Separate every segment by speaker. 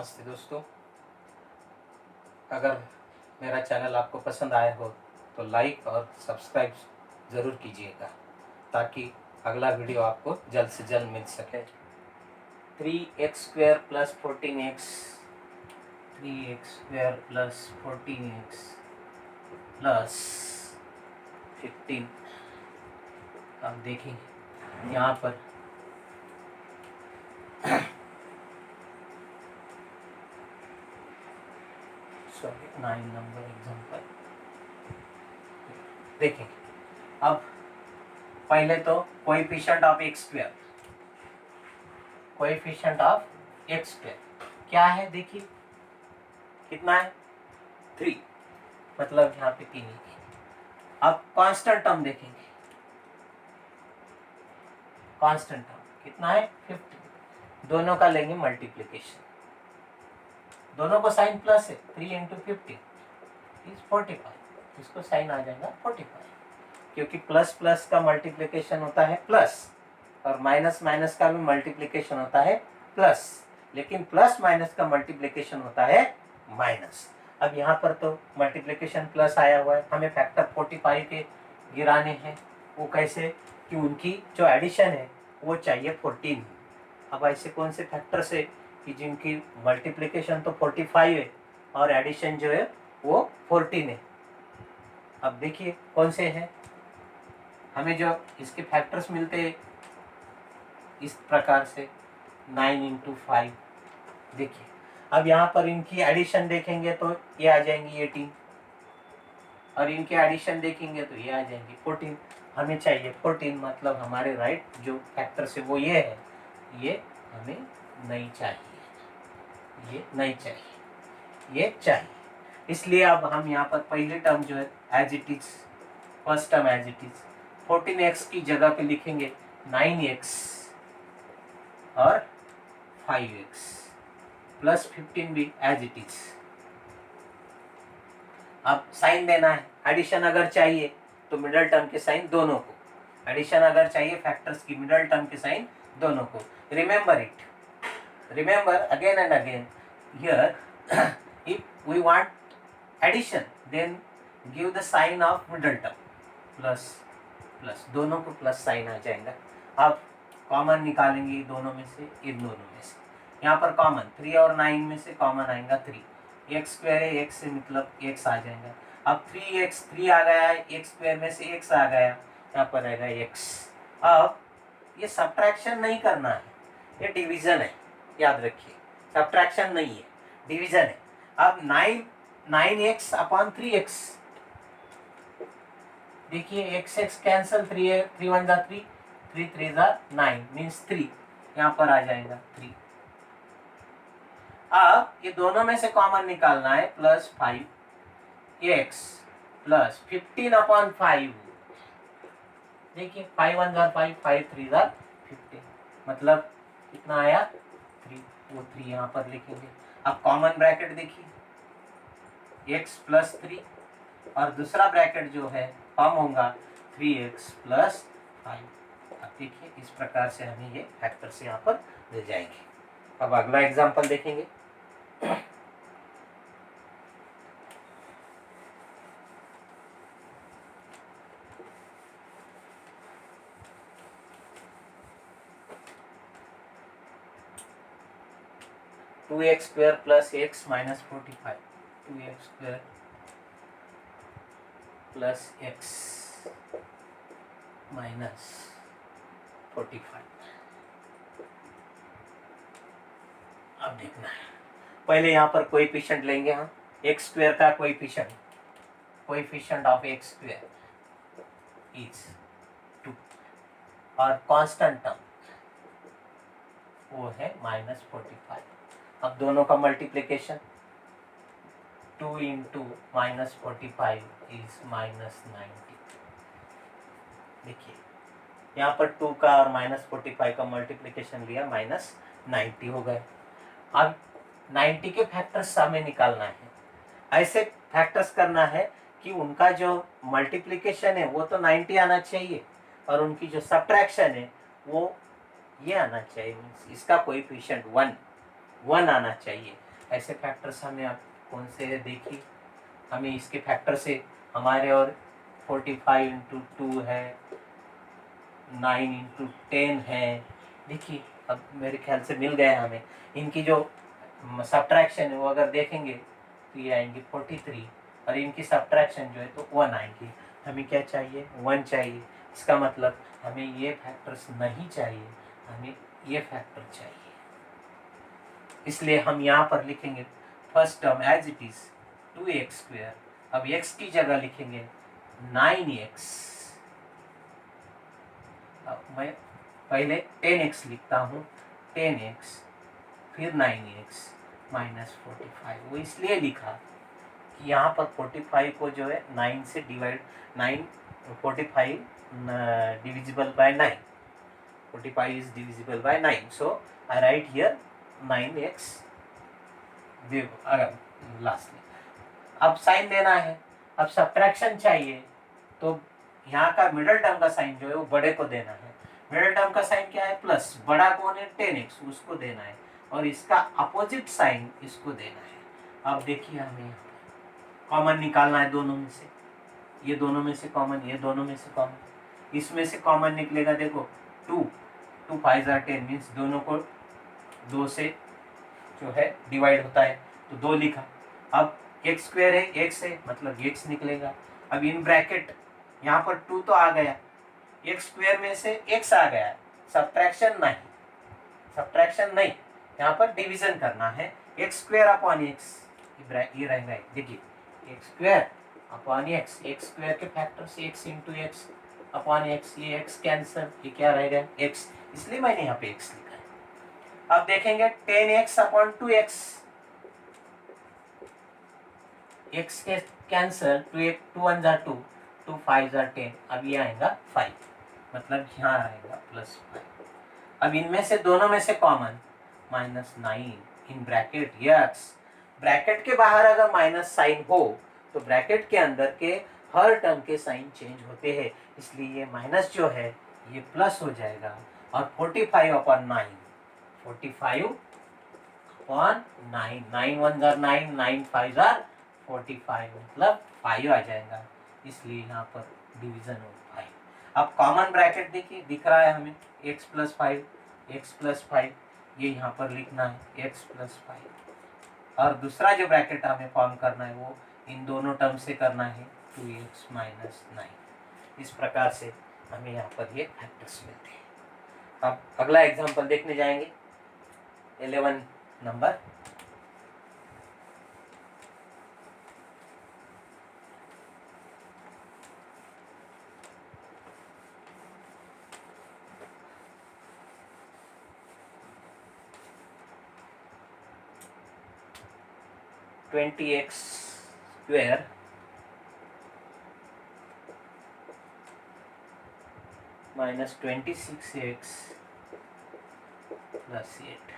Speaker 1: नमस्ते दोस्तों। अगर मेरा चैनल आपको पसंद आया हो तो लाइक और सब्सक्राइब ज़रूर कीजिएगा ताकि अगला वीडियो आपको जल्द से जल्द मिल सके। 3x² + 14x 3x² + 14x + 15। आप देखेंगे यहाँ पर सॉरी 9 नंबर एग्जाम्पल देखेंगे। अब पहले तो कोएफिशिएंट ऑफ x² क्या है देखिए, कितना है 3, मतलब यहाँ पे 3 लिखेंगे। अब कांस्टेंट टर्म देखेंगे, कांस्टेंट टर्म कितना है 50। दोनों का लेंगे मल्टीप्लिकेशन, दोनों को साइन प्लस है, 3 × 50 इज 45। इसको साइन आ जाएगा 45, क्योंकि प्लस प्लस का मल्टीप्लिकेशन होता है प्लस और माइनस माइनस का भी मल्टीप्लिकेशन होता है प्लस, लेकिन प्लस माइनस का मल्टीप्लिकेशन होता है माइनस। अब यहाँ पर तो मल्टीप्लिकेशन प्लस आया हुआ है, हमें फैक्टर 45 के गिराने हैं। वो कैसे कि उनकी जो एडिशन है वो चाहिए 14। अब ऐसे कौन से फैक्टर से कि जिनकी मल्टीप्लिकेशन तो 45 है और एडिशन जो है वो 14 है। अब देखिए कौन से हैं, हमें जो इसके फैक्टर्स मिलते हैं इस प्रकार से 9 × 5। देखिए अब यहाँ पर इनकी एडिशन देखेंगे तो ये आ जाएंगी 18 और इनके एडिशन देखेंगे तो ये आ जाएंगी 14। हमें चाहिए 14, मतलब हमारे राइट जो फैक्टर्स है वो ये है, ये हमें नहीं चाहिए, ये नहीं चाहिए, ये चाहिए। इसलिए अब हम यहाँ पर पहले टर्म जो है as it is, first term as it is 14x की जगह पे लिखेंगे 9x और 5x + 15 भी एज इट इज। अब साइन देना है, एडिशन अगर चाहिए तो मिडल टर्म के साइन दोनों को, एडिशन अगर चाहिए फैक्टर्स की मिडल टर्म के साइन दोनों को। Remember it, remember again and again here if we want addition then give the sign of middle term plus plus, दोनों को प्लस साइन आ जाएगा। अब कॉमन निकालेंगे दोनों में से, इन दोनों में से यहाँ पर कॉमन 3 और 9 में से कॉमन आएगा 3। x² है, x से मतलब x आ जाएगा। अब 3x 3 आ गया है, x² में से x आ गया, यहाँ पर आएगा x। अब ये सब्ट्रैक्शन नहीं करना है, ये डिवीजन है, याद रखिए, सब्ट्रैक्शन नहीं है, डिवीजन है। अब 9x अपॉन 3x, देखिए x कैंसल, 3 1 जा 3, 3 3 जा 9 मीन्स 3, यहाँ पर आ जाएगा 3। अब ये दोनों में से कॉमन निकालना है, +5x + 15 अपॉन 5। देखिए 5 1 जा 5, 5 3 जा 15, मतलब कितना आया 3, वो 3 यहाँ पर लिखेंगे। अब कॉमन ब्रैकेट देखिए x + 3 और दूसरा ब्रैकेट जो है फॉर्म होगा 3x + 5। अब देखिए इस प्रकार से हमें ये फैक्टर्स यहाँ पर मिल जाएंगे। अब अगला एग्जांपल देखेंगे। Two x² + x - 45, 2x² + x - 45। अब देखना है, पहले यहाँ पर कोएफिशिएंट लेंगे हम, x² का कोएफिशिएंट ऑफ x² इज 2 और कांस्टेंट टर्म वो है -45। अब दोनों का मल्टीप्लिकेशन 2 × -45 इज -90। देखिए यहाँ पर 2 का और -45 का मल्टीप्लिकेशन लिया, -90 हो गए। अब 90 के फैक्टर्स हमें निकालना है, ऐसे फैक्टर्स करना है कि उनका जो मल्टीप्लिकेशन है वो तो 90 आना चाहिए और उनकी जो सब्ट्रैक्शन है वो ये आना चाहिए, मीन्स इसका कोएफिशिएंट 1 आना चाहिए। ऐसे फैक्टर्स हमें आप कौन से है देखिए, हमें इसके फैक्टर से हमारे और 45 इंटू 2 है, 9 इंटू 10 है। देखिए अब मेरे ख्याल से मिल गया हमें। इनकी जो सब्ट्रैक्शन है वो अगर देखेंगे तो ये आएंगे 43, और इनकी सब्ट्रैक्शन जो है तो 1 आएंगी। हमें क्या चाहिए? 1 चाहिए। इसका मतलब हमें ये फैक्टर्स नहीं चाहिए, हमें ये फैक्टर चाहिए। इसलिए हम यहाँ पर लिखेंगे first term as it is 2x²। अब x की जगह लिखेंगे 9x। अब मैं पहले 10x लिखता हूँ, 10x फिर 9x माइनस 45। वो इसलिए लिखा कि यहाँ पर 45 को जो है 9 से divide, 45 divisible by 9, 45 is divisible by 9, so I write here 9x lastly। अब साइन देना है, अब सब्ट्रैक्शन चाहिए, तो यहाँ का मिडल टर्म का साइन जो है वो बड़े को देना है। मिडल टर्म का साइन क्या है? प्लस। बड़ा कौन है? 10x, उसको देना है, और इसका अपोजिट साइन इसको देना है। अब देखिए हमें कॉमन निकालना है दोनों में से, ये दोनों में से कॉमन, ये दोनों में से कॉमन, इसमें से कॉमन निकलेगा। देखो 2 5 are 10 मीन्स दोनों को 2 से जो है डिवाइड होता है, तो 2 लिखा। अब x² है, x है, मतलब x निकलेगा। अब इन ब्रैकेट यहाँ पर 2 तो आ गया, x² में से x आ गया, सब्ट्रैक्शन नहीं, सब्ट्रैक्शन नहीं, यहाँ पर डिवीजन करना है। x² अपॉन x ये रहेगा, देखिए x² अपॉन x, x² के फैक्टर से x into x upon x, ये x कैंसल, ये क्या रहेगा? x, इसलिए मैंने यहाँ पे x लिखा है। अब देखेंगे 10x अपॉन 2x, x के कैंसल, 2 1 जा 2, 2 5 जा 10, अब ये आएगा 5, मतलब यहाँ आएगा +5। अब इनमें से दोनों में से common -9 in bracket x। Bracket के बाहर अगर माइनस साइन हो तो ब्रैकेट के अंदर के हर टर्म के साइन चेंज होते हैं, इसलिए ये माइनस जो है ये प्लस हो जाएगा। और 45 अपॉन 9, 45 अपॉन 9, 9 1 जा 9, 9 5 जा 45, मतलब 5 आ जाएगा, इसलिए यहाँ पर डिवीजन हो 5। अब कॉमन ब्रैकेट देखिए दिख रहा है हमें, x + 5, x + 5, ये यहाँ पर लिखना है x + 5। और दूसरा जो ब्रैकेट हमें फॉर्म करना है वो इन दोनों टर्म से करना है, 2x - 9। इस प्रकार से हमें यहाँ पर ये फैक्टर्स मिलते हैं। अब अगला एग्जांपल देखने जाएंगे, 11 number. (20x² minus 26x plus 8।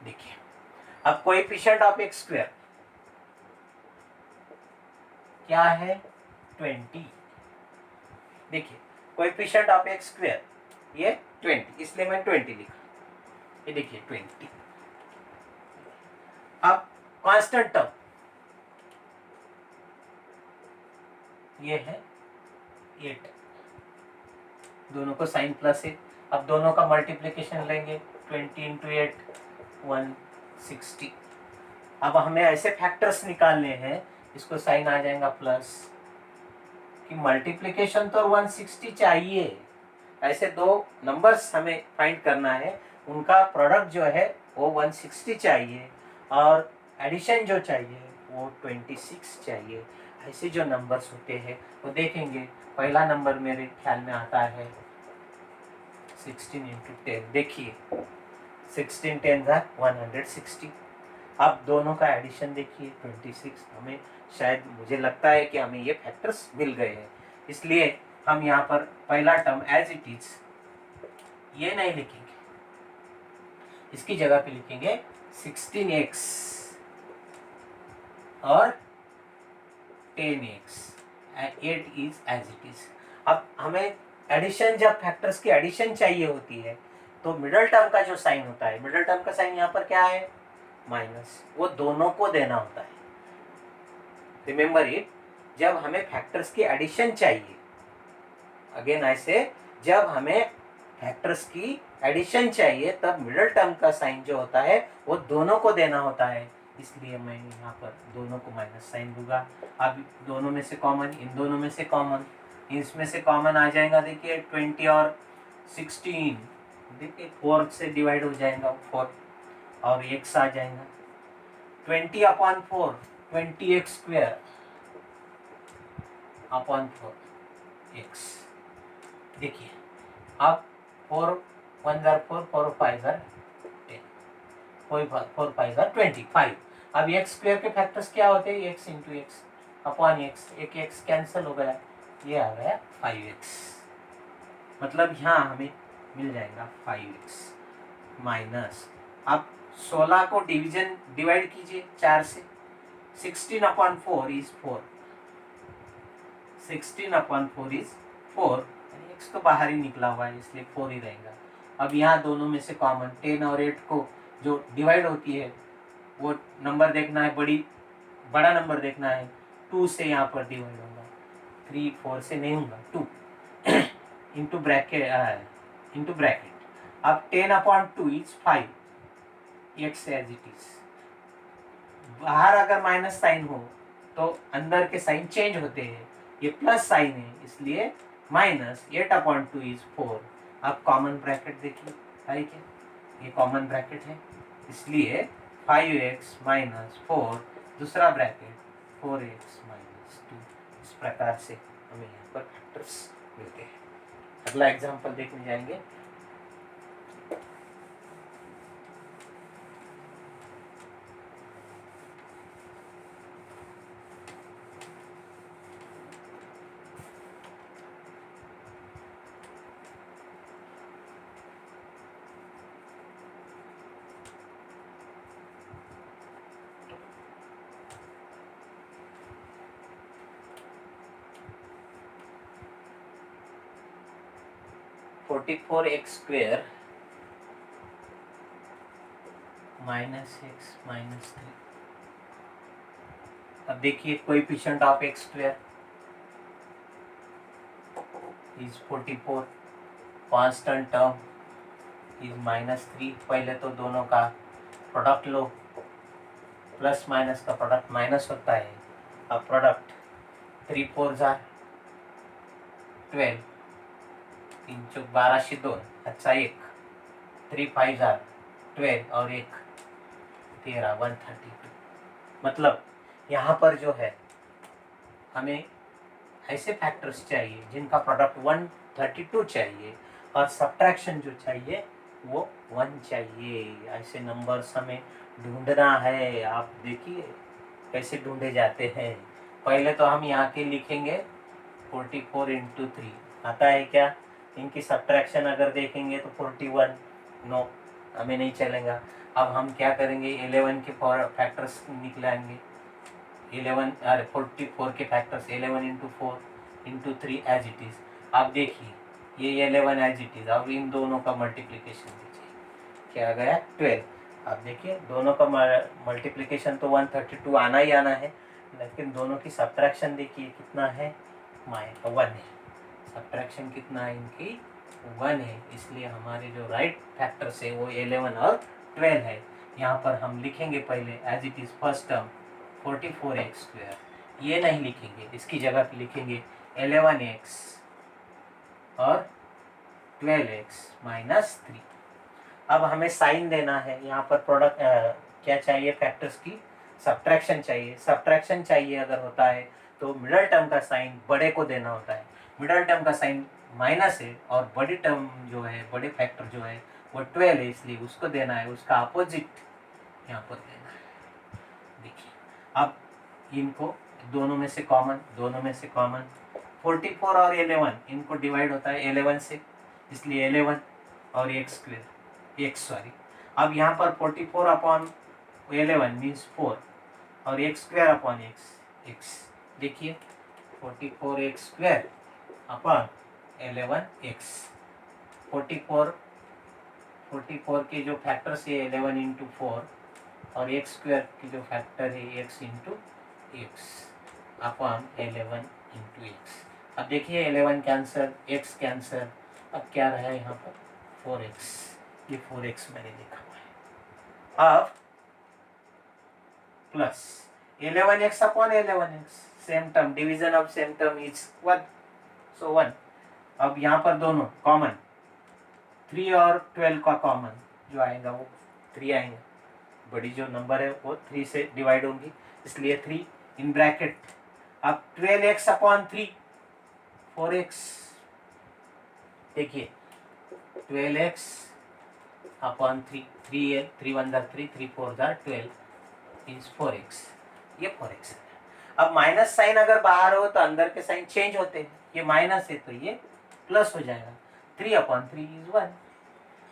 Speaker 1: देखिए अब कोएफिशिएंट ऑफ x² क्या है? 20। देखिए कोएफिशिएंट ऑफ x² ये 20, इसलिए मैं 20 लिखा, ये देखिए 20। अब कांस्टेंट टर्म ये है 8, दोनों को साइन प्लस है। अब दोनों का मल्टीप्लिकेशन लेंगे, 20 इंटू 8 160। अब हमें ऐसे फैक्टर्स निकालने हैं, इसको साइन आ जाएगा प्लस, कि मल्टीप्लिकेशन तो 160 चाहिए। ऐसे दो नंबर्स हमें फाइंड करना है, उनका प्रोडक्ट जो है वो 160 चाहिए, और एडिशन जो चाहिए वो 26 चाहिए। ऐसे जो नंबर्स होते हैं वो देखेंगे। पहला नंबर मेरे ख्याल में आता है 16 इंटू 10। देखिए 16 10 160। अब दोनों का एडिशन देखिए 26। हमें शायद, मुझे लगता है कि हमें ये फैक्टर्स मिल गए हैं, इसलिए हम यहाँ पर पहला टर्म एज इट इज ये नहीं लिखेंगे, इसकी जगह पे लिखेंगे 16x और 10x, 8 is as it is. अब हमें एडिशन, जब फैक्टर्स की एडिशन चाहिए होती है तो मिडल टर्म का जो साइन होता है, मिडल टर्म का साइन यहाँ पर क्या है, माइनस, वो दोनों को देना होता है। रिमेंबर इट, जब हमें फैक्टर्स की एडिशन चाहिए, अगेन ऐसे जब हमें फैक्टर्स की एडिशन चाहिए तब मिडल टर्म का साइन जो होता है वो दोनों को देना होता है, इसलिए मैं यहाँ पर दोनों को माइनस साइन दूंगा। अब दोनों में से कॉमन, इन दोनों में से कॉमन, इसमें से कॉमन आ जाएगा, देखिए 20 और 16, देखिए 4 से डिवाइड हो जाएगा 4 और x आ जाएगा 20/4, 20x² अपॉन 4x। देखिए अब 4 1 जार 4, 4 5 जार 10, 4 5 जार 25। अब x² के फैक्टर्स क्या होते हैं, x into x upon x, एक x कैंसिल हो गया, ये आ गया 5x। मतलब यहाँ हमें मिल जाएगा 5x माइनस, अब 16 को डिवाइड कीजिए 4 से, 16/4 इज 4, 16/4 इज 4, x तो बाहर ही निकला हुआ है इसलिए 4 ही रहेगा। अब यहाँ दोनों में से कॉमन 10 और 8 को जो डिवाइड होती है वो नंबर देखना है, बड़ा नंबर देखना है, 2 से यहाँ पर डिवाइड होगा, 3 4 से नहीं होगा, 2 इंटू ब्रैकेट। अब 10/2 is 5, x as it is. बाहर अगर माइनस साइन हो तो अंदर के साइन चेंज होते हैं, ये प्लस साइन है इसलिए माइनस 8/2 इज 4। अब कॉमन ब्रैकेट देखिए है क्या, ये कॉमन ब्रैकेट है इसलिए 5x माइनस 4, दूसरा ब्रैकेट 4x माइनस 2। इस प्रकार से हमें यहाँ पर फैक्टर्स मिलते हैं। अगला एग्जांपल देखने जाएंगे। (44x² minus x minus 3). अब देखिए coefficient of x² is 44, constant term is -3। पहले तो दोनों का प्रोडक्ट लो, प्लस माइनस का प्रोडक्ट माइनस होता है। अब प्रोडक्ट 3 4 जार 12, 3 चौक 12 से 2, अच्छा 1, 3 5 जार 12 और 1 13, 132। मतलब यहाँ पर जो है हमें ऐसे फैक्टर्स चाहिए जिनका प्रोडक्ट 132 चाहिए और सब्ट्रैक्शन जो चाहिए वो 1 चाहिए। ऐसे नंबर्स हमें ढूंढना है। आप देखिए कैसे ढूंढे जाते हैं। पहले तो हम यहाँ के लिखेंगे 44 इंटू 3 आता है क्या, इनकी सब्ट्रैक्शन अगर देखेंगे तो 41, नो हमें नहीं चलेगा। अब हम क्या करेंगे, 11 के फैक्टर्स निकलाएंगे, 44 के factors 11 into 4 into 3 as it is. आप देखिए ये 11 एज इट इज। अब इन दोनों का मल्टीप्लिकेशन दीजिए, क्या आ गया 12। आप देखिए दोनों का मल्टीप्लिकेशन तो 132 आना ही आना है, लेकिन दोनों की सब्ट्रैक्शन देखिए कितना है, -1 है। सब्ट्रैक्शन कितना है इनकी, 1 है। इसलिए हमारे जो राइट फैक्टर्स है वो 11 और 12 है। यहाँ पर हम लिखेंगे पहले as it is first term 44x², ये नहीं लिखेंगे, इसकी जगह पे लिखेंगे 11x और 12x माइनस 3। अब हमें साइन देना है, यहाँ पर प्रोडक्ट क्या चाहिए, फैक्टर्स की सब्ट्रैक्शन चाहिए। सब्ट्रैक्शन चाहिए अगर होता है तो मिडल टर्म का साइन बड़े को देना होता है। मिडल टर्म का साइन माइनस है और बड़ी टर्म जो है, बड़े फैक्टर जो है वो 12 है, इसलिए उसको देना है, उसका अपोजिट यहाँ पर देना है। देखिए अब इनको दोनों में से कॉमन, 44 और 11 इनको डिवाइड होता है 11 से, इसलिए 11 और x², अब यहाँ पर 44/11 मीन्स 4 और x² x। देखिए 44x² 11x, 44 44 के जो फैक्टर्स है 11 इंटू 4 और एक्स स्क्वायर की जो फैक्टर है x into x upon 11 into x. अब देखिए 11 कैंसर, एक्स कैंसर, अब क्या रहा है यहाँ पर 4x, ये 4x मैंने लिखा हुआ है। अब plus 11x upon 11x, same term, division of same term is 1, सो 1। अब यहाँ पर दोनों कॉमन, 3 और 12 का कॉमन जो आएगा वो 3 आएंगे, बड़ी जो नंबर है वो 3 से डिवाइड होंगी, इसलिए 3 इन ब्रैकेट। अब 12x अपॉन 3 4x, देखिए 12x अपॉन 3, 3 1 3, 3 4 12 इज 4x, ये 4x है। अब माइनस साइन अगर बाहर हो तो अंदर के साइन चेंज होते हैं, ये माइनस है तो ये प्लस हो जाएगा, 3 अपॉन 3 इज 1।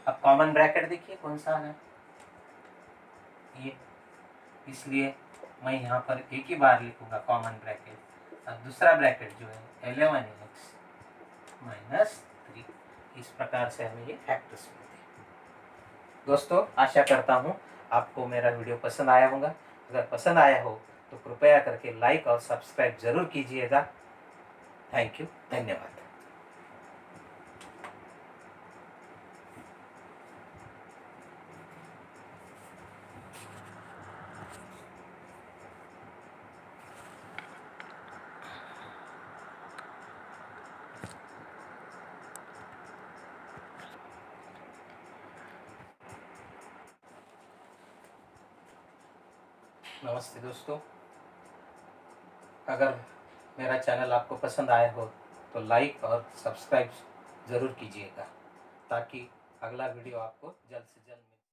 Speaker 1: अब कॉमन ब्रैकेट देखिए कौन सा आना है, ये, इसलिए मैं यहाँ पर एक ही बार लिखूंगा कॉमन ब्रैकेट। अब दूसरा ब्रैकेट जो है 11x माइनस 3, इस प्रकार से हमें ये फैक्टर्स मिलते हैं। दोस्तों आशा करता हूँ आपको मेरा वीडियो पसंद आया होगा। अगर पसंद आया हो तो कृपया करके लाइक और सब्सक्राइब जरूर कीजिएगा। थैंक यू, धन्यवाद। नमस्ते दोस्तों, अगर मेरा चैनल आपको पसंद आया हो तो लाइक और सब्सक्राइब ज़रूर कीजिएगा ताकि अगला वीडियो आपको जल्द से जल्द